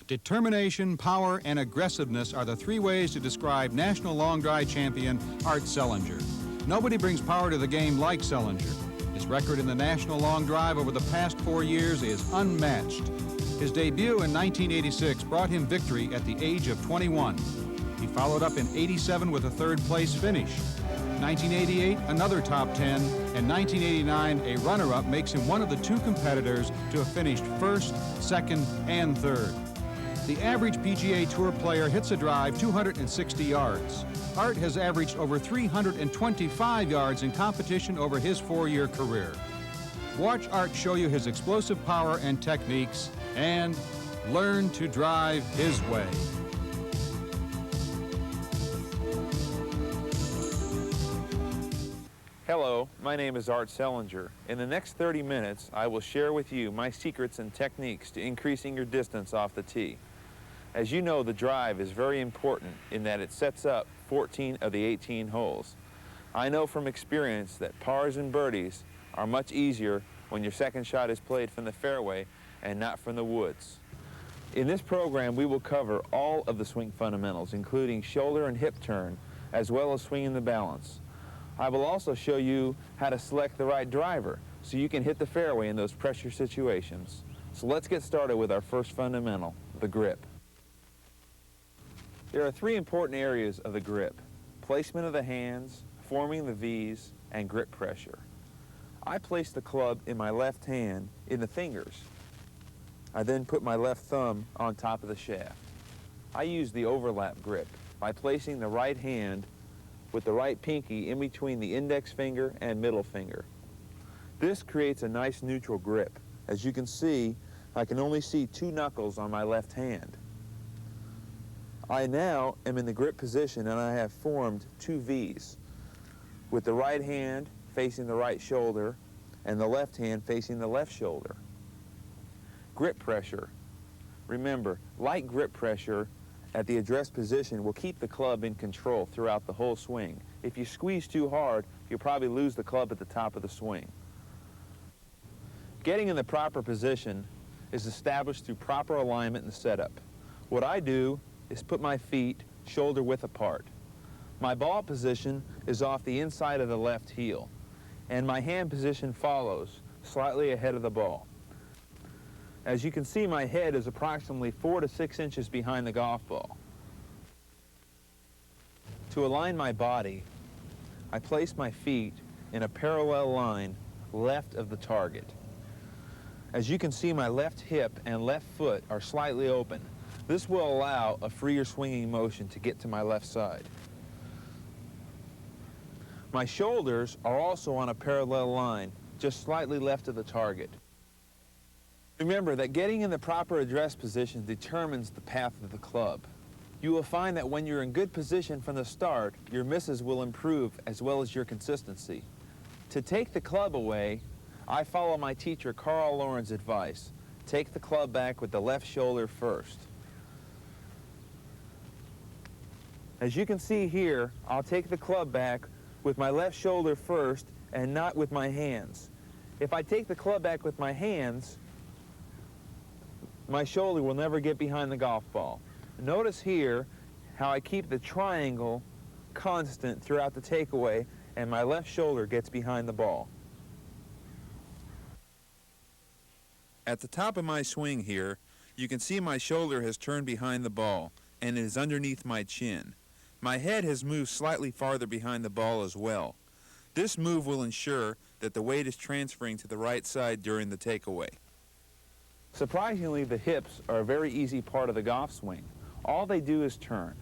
Determination, power, and aggressiveness are the three ways to describe National Long Drive champion Art Sellinger. Nobody brings power to the game like Sellinger. His record in the National Long Drive over the past 4 years is unmatched. His debut in 1986 brought him victory at the age of 21. He followed up in '87 with a third-place finish. 1988, another top 10, and 1989, a runner-up makes him one of the two competitors to have finished first, second, and third. The average PGA Tour player hits a drive 260 yards. Art has averaged over 325 yards in competition over his 4-year career. Watch Art show you his explosive power and techniques, and learn to drive his way. Hello, my name is Art Sellinger. In the next 30 minutes, I will share with you my secrets and techniques to increasing your distance off the tee. As you know, the drive is very important in that it sets up 14 of the 18 holes. I know from experience that pars and birdies are much easier when your second shot is played from the fairway and not from the woods. In this program, we will cover all of the swing fundamentals, including shoulder and hip turn, as well as swinging the balance. I will also show you how to select the right driver so you can hit the fairway in those pressure situations. So let's get started with our first fundamental, the grip. There are three important areas of the grip: placement of the hands, forming the V's, and grip pressure. I place the club in my left hand in the fingers. I then put my left thumb on top of the shaft. I use the overlap grip by placing the right hand with the right pinky in between the index finger and middle finger. This creates a nice neutral grip. As you can see, I can only see 2 knuckles on my left hand. I now am in the grip position and I have formed 2 V's, with the right hand facing the right shoulder and the left hand facing the left shoulder. Grip pressure. Remember, light grip pressure at the address position will keep the club in control throughout the whole swing. If you squeeze too hard, you'll probably lose the club at the top of the swing. Getting in the proper position is established through proper alignment and setup. What I do is put my feet shoulder width apart. My ball position is off the inside of the left heel, and my hand position follows, slightly ahead of the ball. As you can see, my head is approximately 4 to 6 inches behind the golf ball. To align my body, I place my feet in a parallel line left of the target. As you can see, my left hip and left foot are slightly open. This will allow a freer swinging motion to get to my left side. My shoulders are also on a parallel line, just slightly left of the target. Remember that getting in the proper address position determines the path of the club. You will find that when you're in good position from the start, your misses will improve as well as your consistency. To take the club away, I follow my teacher Carl Lauren's advice. Take the club back with the left shoulder first. As you can see here, I'll take the club back with my left shoulder first and not with my hands. If I take the club back with my hands, my shoulder will never get behind the golf ball. Notice here how I keep the triangle constant throughout the takeaway and my left shoulder gets behind the ball. At the top of my swing here, you can see my shoulder has turned behind the ball and it is underneath my chin. My head has moved slightly farther behind the ball as well. This move will ensure that the weight is transferring to the right side during the takeaway. Surprisingly, the hips are a very easy part of the golf swing. All they do is turn.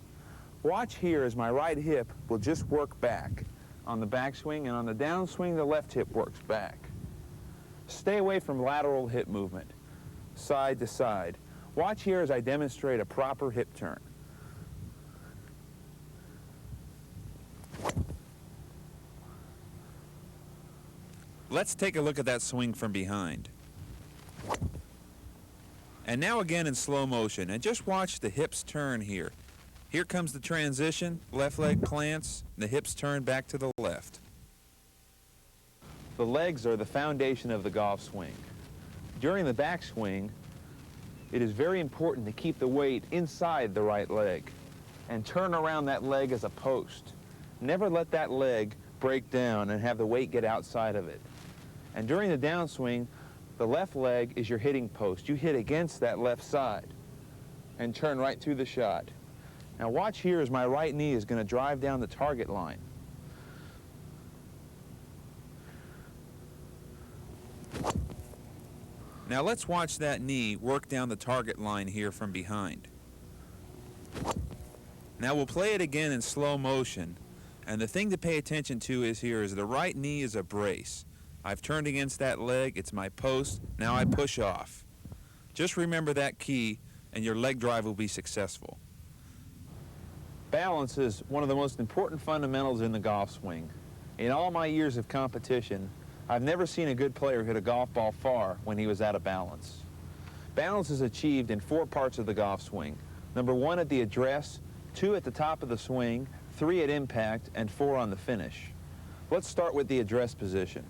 Watch here as my right hip will just work back on the backswing, and on the downswing, the left hip works back. Stay away from lateral hip movement, side to side. Watch here as I demonstrate a proper hip turn. Let's take a look at that swing from behind. And now again in slow motion, and just watch the hips turn here. Here comes the transition, left leg plants, the hips turn back to the left. The legs are the foundation of the golf swing. During the backswing, it is very important to keep the weight inside the right leg and turn around that leg as a post. Never let that leg break down and have the weight get outside of it. And during the downswing, the left leg is your hitting post. You hit against that left side and turn right through the shot. Now watch here as my right knee is going to drive down the target line. Now let's watch that knee work down the target line here from behind. Now we'll play it again in slow motion, and the thing to pay attention to is the right knee is a brace. I've turned against that leg, it's my post, now I push off. Just remember that key and your leg drive will be successful. Balance is one of the most important fundamentals in the golf swing. In all my years of competition, I've never seen a good player hit a golf ball far when he was out of balance. Balance is achieved in 4 parts of the golf swing. Number 1 at the address, 2 at the top of the swing, 3 at impact, and 4 on the finish. Let's start with the address position.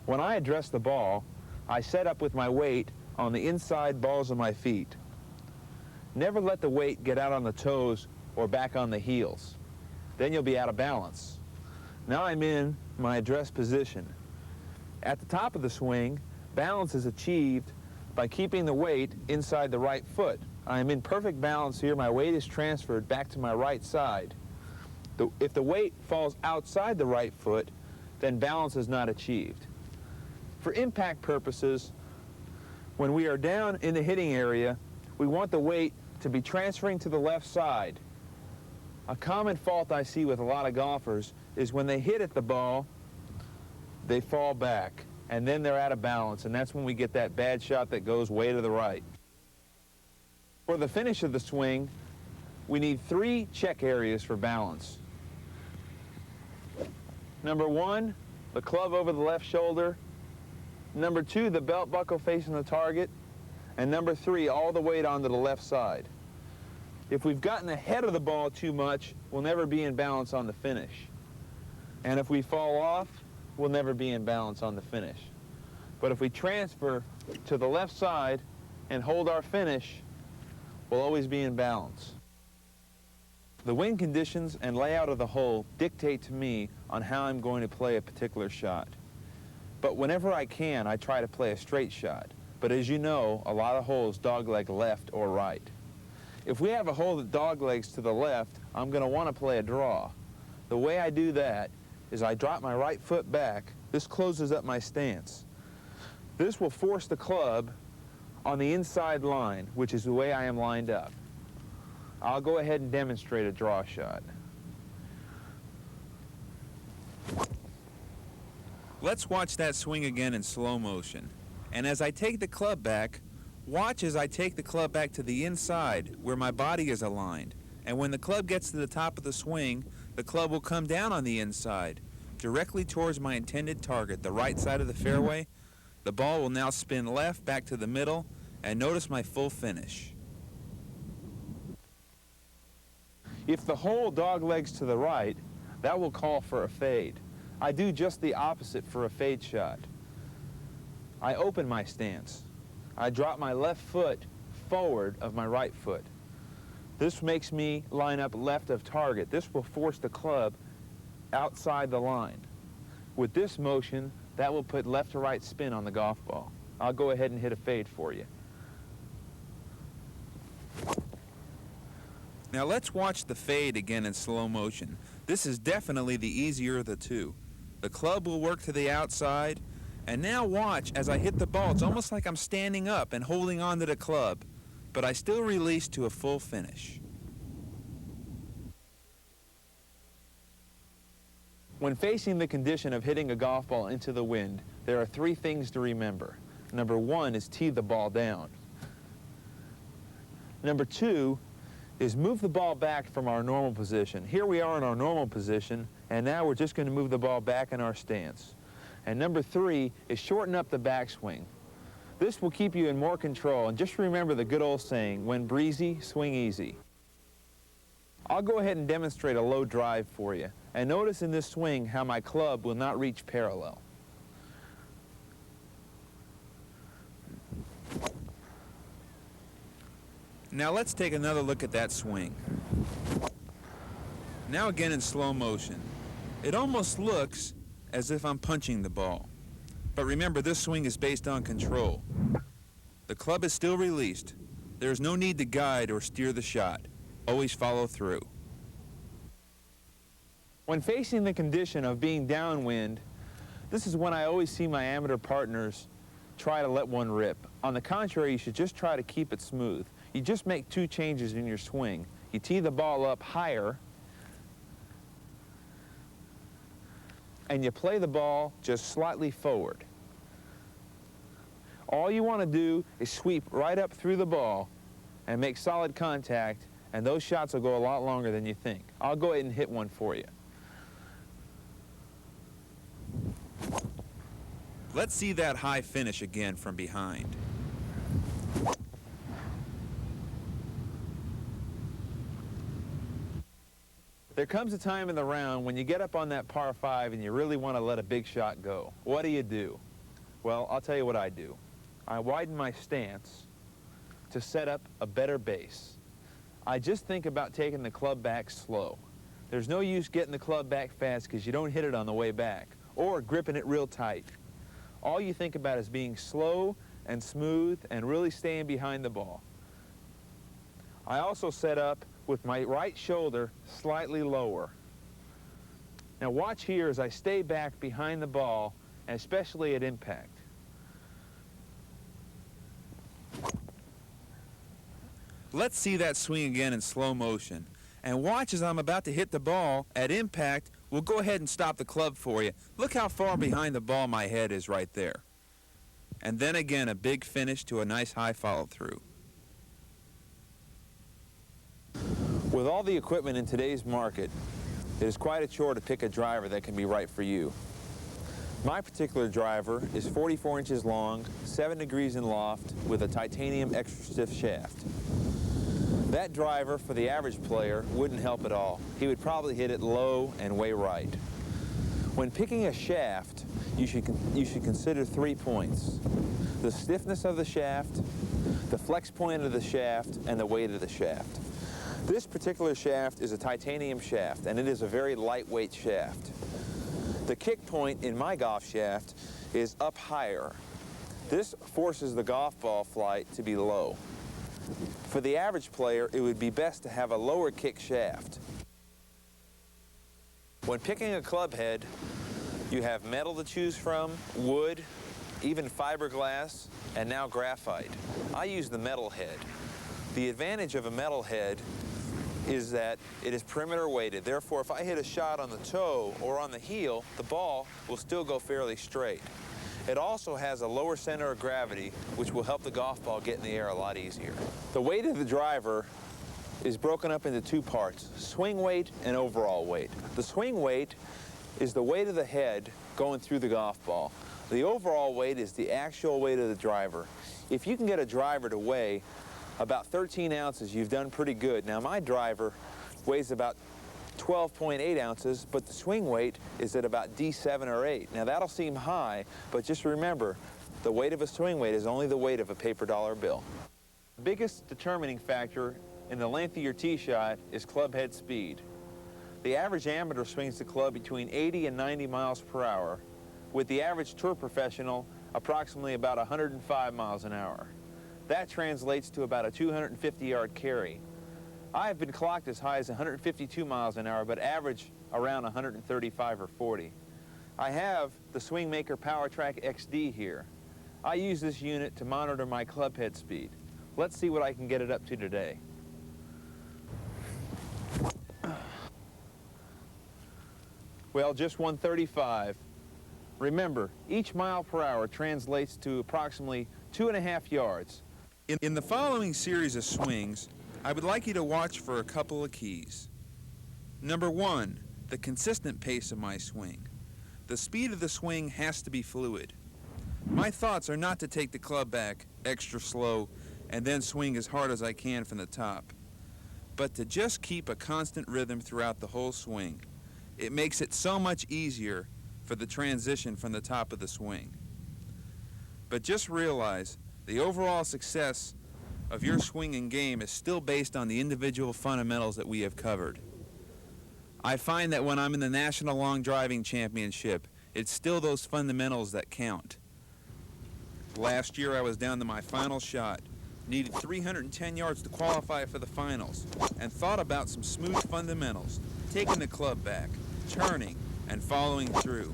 When I address the ball, I set up with my weight on the inside balls of my feet. Never let the weight get out on the toes or back on the heels. Then you'll be out of balance. Now I'm in my address position. At the top of the swing, balance is achieved by keeping the weight inside the right foot. I am in perfect balance here. My weight is transferred back to my right side. If the weight falls outside the right foot, then balance is not achieved. For impact purposes, when we are down in the hitting area, we want the weight to be transferring to the left side. A common fault I see with a lot of golfers is when they hit at the ball, they fall back, and then they're out of balance, and that's when we get that bad shot that goes way to the right. For the finish of the swing, we need 3 check areas for balance. Number 1, the club over the left shoulder. Number 2, the belt buckle facing the target. And number 3, all the weight onto the left side. If we've gotten ahead of the ball too much, we'll never be in balance on the finish. And if we fall off, we'll never be in balance on the finish. But if we transfer to the left side and hold our finish, we'll always be in balance. The wind conditions and layout of the hole dictate to me on how I'm going to play a particular shot. But whenever I can, I try to play a straight shot. But as you know, a lot of holes dogleg left or right. If we have a hole that doglegs to the left, I'm going to want to play a draw. The way I do that is I drop my right foot back. This closes up my stance. This will force the club on the inside line, which is the way I am lined up. I'll go ahead and demonstrate a draw shot. Let's watch that swing again in slow motion. And as I take the club back, watch as I take the club back to the inside where my body is aligned. And when the club gets to the top of the swing, the club will come down on the inside, directly towards my intended target, the right side of the fairway. The ball will now spin left back to the middle, and notice my full finish. If the hole doglegs to the right, that will call for a fade. I do just the opposite for a fade shot. I open my stance. I drop my left foot forward of my right foot. This makes me line up left of target. This will force the club outside the line. With this motion, that will put left to right spin on the golf ball. I'll go ahead and hit a fade for you. Now let's watch the fade again in slow motion. This is definitely the easier of the two. The club will work to the outside, and now watch as I hit the ball. It's almost like I'm standing up and holding on to the club, but I still release to a full finish. When facing the condition of hitting a golf ball into the wind, there are 3 things to remember. Number 1 is tee the ball down. Number 2 is move the ball back from our normal position. Here we are in our normal position, and now we're just going to move the ball back in our stance. And number 3 is shorten up the backswing. This will keep you in more control, and just remember the good old saying, when breezy, swing easy. I'll go ahead and demonstrate a low drive for you, and notice in this swing how my club will not reach parallel. Now let's take another look at that swing. Now again in slow motion. It almost looks as if I'm punching the ball. But remember, this swing is based on control. The club is still released. There is no need to guide or steer the shot. Always follow through. When facing the condition of being downwind, this is when I always see my amateur partners try to let one rip. On the contrary, you should just try to keep it smooth. You just make two changes in your swing. You tee the ball up higher, and you play the ball just slightly forward. All you want to do is sweep right up through the ball and make solid contact, and those shots will go a lot longer than you think. I'll go ahead and hit one for you. Let's see that high finish again from behind. There comes a time in the round when you get up on that par 5 and you really want to let a big shot go. What do? Well, I'll tell you what I do. I widen my stance to set up a better base. I just think about taking the club back slow. There's no use getting the club back fast because you don't hit it on the way back, or gripping it real tight. All you think about is being slow and smooth and really staying behind the ball. I also set up with my right shoulder slightly lower. Now watch here as I stay back behind the ball, especially at impact. Let's see that swing again in slow motion. And watch as I'm about to hit the ball at impact. We'll go ahead and stop the club for you. Look how far behind the ball my head is right there. And then again, a big finish to a nice high follow-through. With all the equipment in today's market, it is quite a chore to pick a driver that can be right for you. My particular driver is 44 inches long, 7 degrees in loft, with a titanium extra stiff shaft. That driver, for the average player, wouldn't help at all. He would probably hit it low and way right. When picking a shaft, you should consider 3 points: the stiffness of the shaft, the flex point of the shaft, and the weight of the shaft. This particular shaft is a titanium shaft, and it is a very lightweight shaft. The kick point in my golf shaft is up higher. This forces the golf ball flight to be low. For the average player, it would be best to have a lower kick shaft. When picking a club head, you have metal to choose from, wood, even fiberglass, and now graphite. I use the metal head. The advantage of a metal head is that it is perimeter weighted. Therefore, if I hit a shot on the toe or on the heel, the ball will still go fairly straight. It also has a lower center of gravity, which will help the golf ball get in the air a lot easier. The weight of the driver is broken up into 2 parts: swing weight and overall weight. The swing weight is the weight of the head going through the golf ball. The overall weight is the actual weight of the driver. If you can get a driver to weigh about 13 ounces, you've done pretty good. Now, my driver weighs about 12.8 ounces, but the swing weight is at about D7 or 8. Now, that'll seem high, but just remember, the weight of a swing weight is only the weight of a paper dollar bill. The biggest determining factor in the length of your tee shot is club head speed. The average amateur swings the club between 80 and 90 miles per hour, with the average tour professional approximately about 105 miles an hour. That translates to about a 250-yard carry. I have been clocked as high as 152 miles an hour, but average around 135 or 40. I have the Swingmaker PowerTrack XD here. I use this unit to monitor my club head speed. Let's see what I can get it up to today. Well, just 135. Remember, each mile per hour translates to approximately 2.5 yards. In the following series of swings, I would like you to watch for a couple of keys. Number 1, the consistent pace of my swing. The speed of the swing has to be fluid. My thoughts are not to take the club back extra slow and then swing as hard as I can from the top, but to just keep a constant rhythm throughout the whole swing. It makes it so much easier for the transition from the top of the swing. But just realize the overall success of your swing and game is still based on the individual fundamentals that we have covered. I find that when I'm in the National Long Driving Championship, it's still those fundamentals that count. Last year I was down to my final shot, needed 310 yards to qualify for the finals, and thought about some smooth fundamentals, taking the club back, turning, and following through.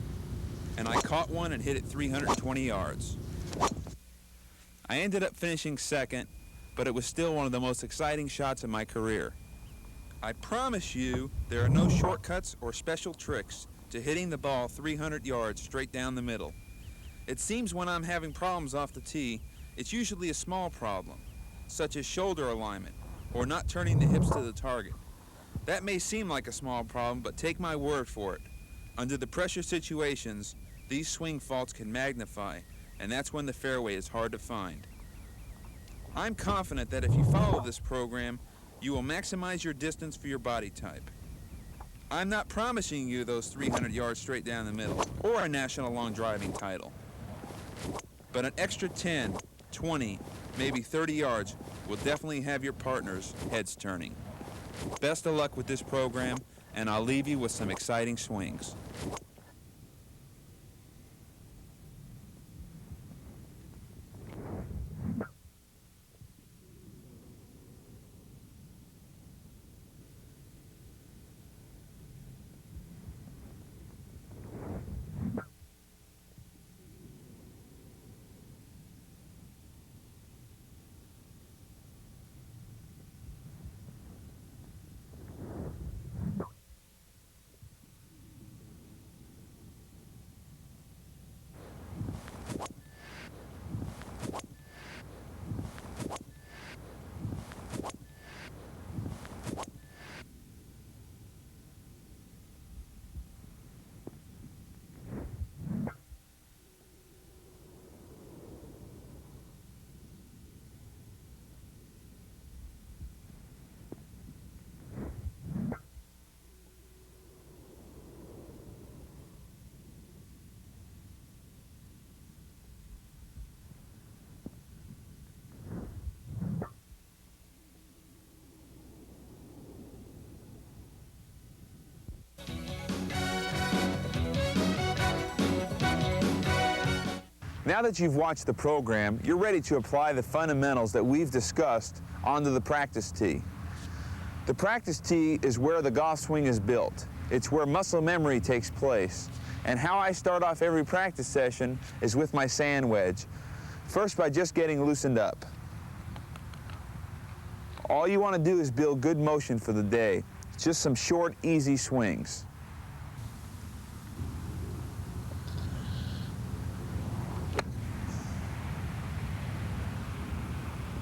And I caught one and hit it 320 yards. I ended up finishing second, but it was still one of the most exciting shots of my career. I promise you there are no shortcuts or special tricks to hitting the ball 300 yards straight down the middle. It seems when I'm having problems off the tee, it's usually a small problem, such as shoulder alignment or not turning the hips to the target. That may seem like a small problem, but take my word for it. Under the pressure situations, these swing faults can magnify, and that's when the fairway is hard to find. I'm confident that if you follow this program, you will maximize your distance for your body type. I'm not promising you those 300 yards straight down the middle or a national long driving title. But an extra 10, 20, maybe 30 yards will definitely have your partners' heads turning. Best of luck with this program, and I'll leave you with some exciting swings. Now that you've watched the program, you're ready to apply the fundamentals that we've discussed onto the practice tee. The practice tee is where the golf swing is built. It's where muscle memory takes place. And how I start off every practice session is with my sand wedge. First, by just getting loosened up. All you want to do is build good motion for the day. Just some short, easy swings.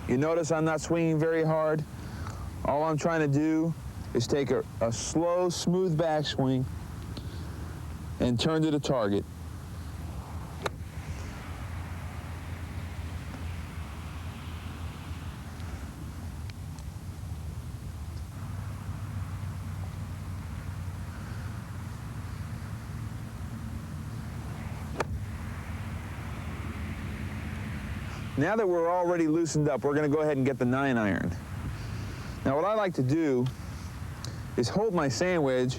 You notice I'm not swinging very hard. All I'm trying to do is take a slow, smooth backswing and turn to the target. Now that we're already loosened up, we're going to go ahead and get the 9-iron. Now what I like to do is hold my sand wedge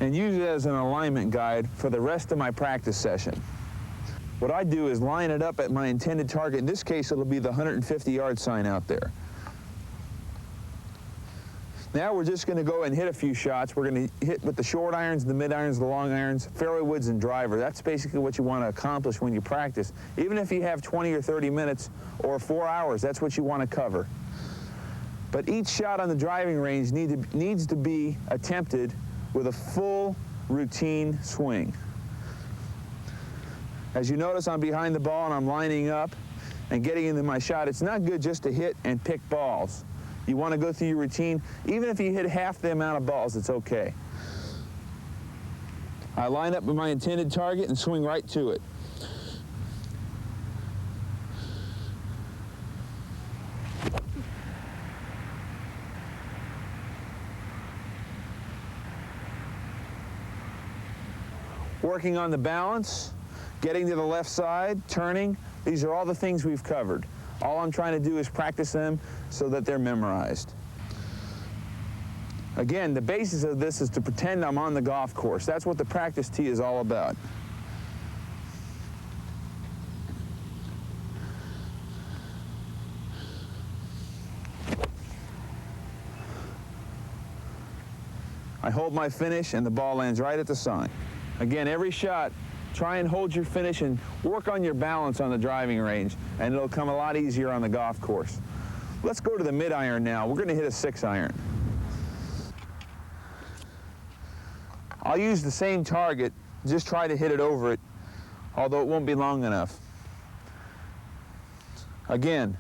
and use it as an alignment guide for the rest of my practice session. What I do is line it up at my intended target. In this case, it'll be the 150-yard sign out there. Now we're just going to go and hit a few shots. We're going to hit with the short irons, the mid irons, the long irons, fairway woods, and driver. That's basically what you want to accomplish when you practice. Even if you have 20 or 30 minutes or 4 hours, that's what you want to cover. But each shot on the driving range needs to be attempted with a full routine swing. As you notice, I'm behind the ball and I'm lining up and getting into my shot. It's not good just to hit and pick balls. You want to go through your routine. Even if you hit half the amount of balls, it's okay. I line up with my intended target and swing right to it. Working on the balance, getting to the left side, turning. These are all the things we've covered. All I'm trying to do is practice them so that they're memorized. Again, the basis of this is to pretend I'm on the golf course. That's what the practice tee is all about. I hold my finish and the ball lands right at the sign. Again, every shot, try and hold your finish and work on your balance on the driving range, and it'll come a lot easier on the golf course. Let's go to the mid-iron now. We're going to hit a 6-iron. I'll use the same target, just try to hit it over it, although it won't be long enough. Again,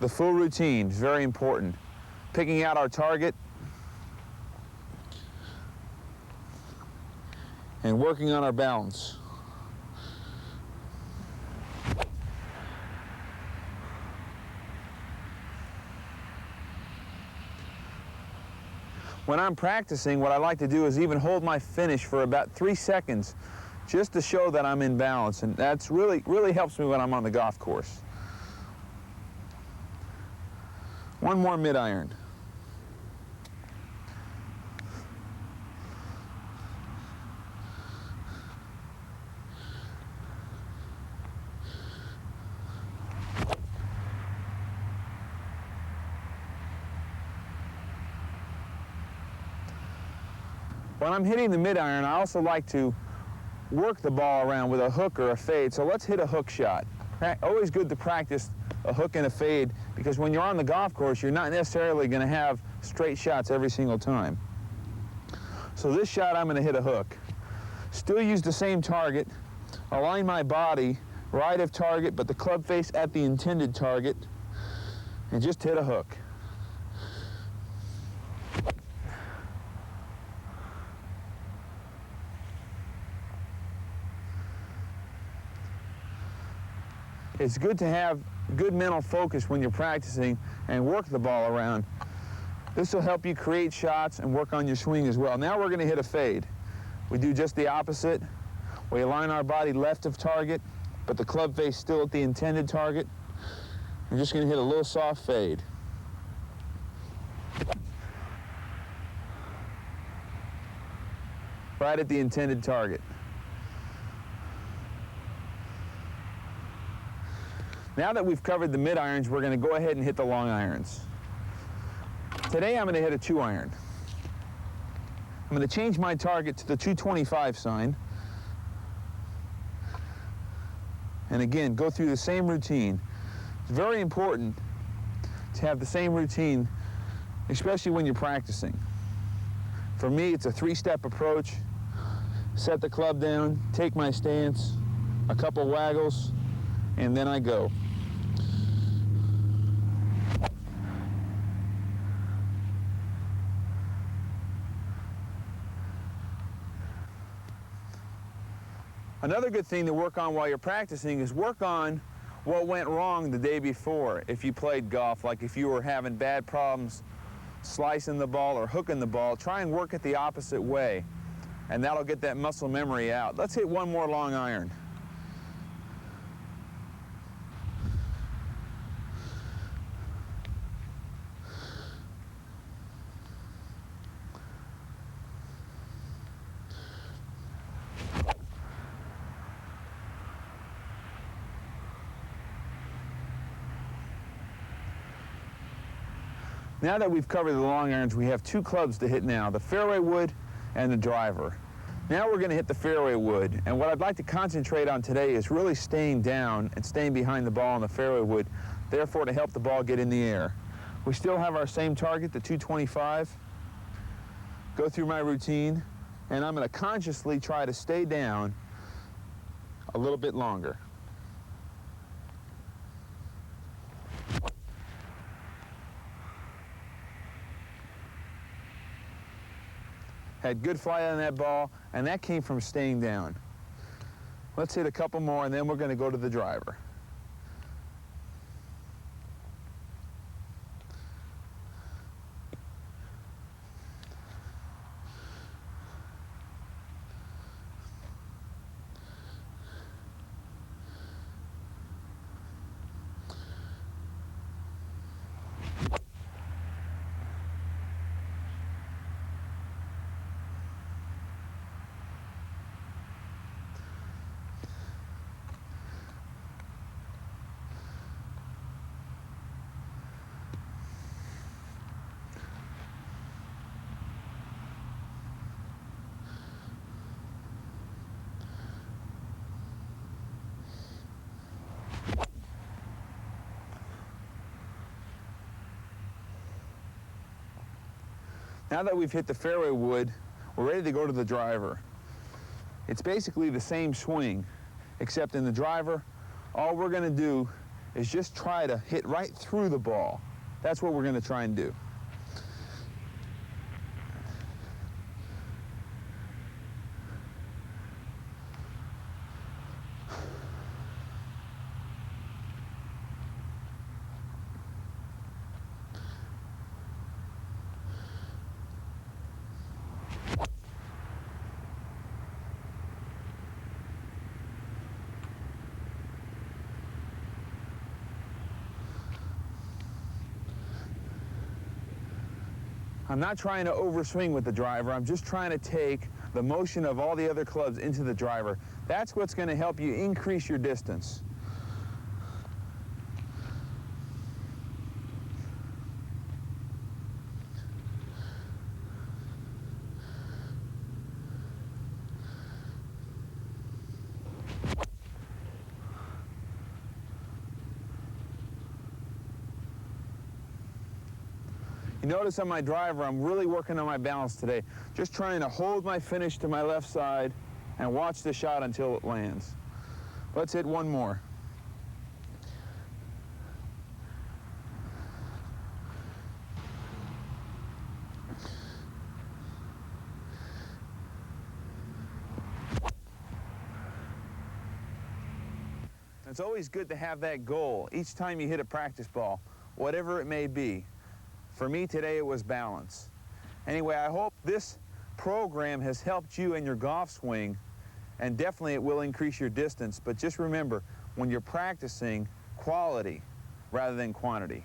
the full routine is very important. Picking out our target and working on our balance. When I'm practicing, what I like to do is even hold my finish for about 3 seconds just to show that I'm in balance, and that's really helps me when I'm on the golf course. One more mid-iron. When I'm hitting the mid-iron, I also like to work the ball around with a hook or a fade, so let's hit a hook shot. Always good to practice a hook and a fade, because when you're on the golf course, you're not necessarily going to have straight shots every single time. So this shot, I'm going to hit a hook. Still use the same target, align my body right of target, but the club face at the intended target, and just hit a hook. It's good to have good mental focus when you're practicing and work the ball around. This will help you create shots and work on your swing as well. Now we're going to hit a fade. We do just the opposite. We align our body left of target, but the club face still at the intended target. We're just going to hit a little soft fade. Right at the intended target. Now that we've covered the mid-irons, we're going to go ahead and hit the long irons. Today I'm going to hit a 2-iron. I'm going to change my target to the 225 sign. And again, go through the same routine. It's very important to have the same routine, especially when you're practicing. For me, it's a 3-step approach. Set the club down, take my stance, a couple waggles, and then I go. Another good thing to work on while you're practicing is work on what went wrong the day before if you played golf. Like if you were having bad problems slicing the ball or hooking the ball, try and work it the opposite way, and that'll get that muscle memory out. Let's hit one more long iron. Now that we've covered the long irons, we have 2 clubs to hit now, the fairway wood and the driver. Now we're going to hit the fairway wood, and what I'd like to concentrate on today is really staying down and staying behind the ball on the fairway wood, therefore to help the ball get in the air. We still have our same target, the 225. Go through my routine, and I'm going to consciously try to stay down a little bit longer. Had good flight on that ball, and that came from staying down. Let's hit a couple more, and then we're going to go to the driver. Now that we've hit the fairway wood, we're ready to go to the driver. It's basically the same swing, except in the driver, all we're going to do is just try to hit right through the ball. That's what we're going to try and do. I'm not trying to overswing with the driver. I'm just trying to take the motion of all the other clubs into the driver. That's what's going to help you increase your distance. You notice on my driver, I'm really working on my balance today. Just trying to hold my finish to my left side and watch the shot until it lands. Let's hit one more. It's always good to have that goal each time you hit a practice ball, whatever it may be. For me today, it was balance. Anyway, I hope this program has helped you in your golf swing, and definitely it will increase your distance. But just remember, when you're practicing, quality rather than quantity.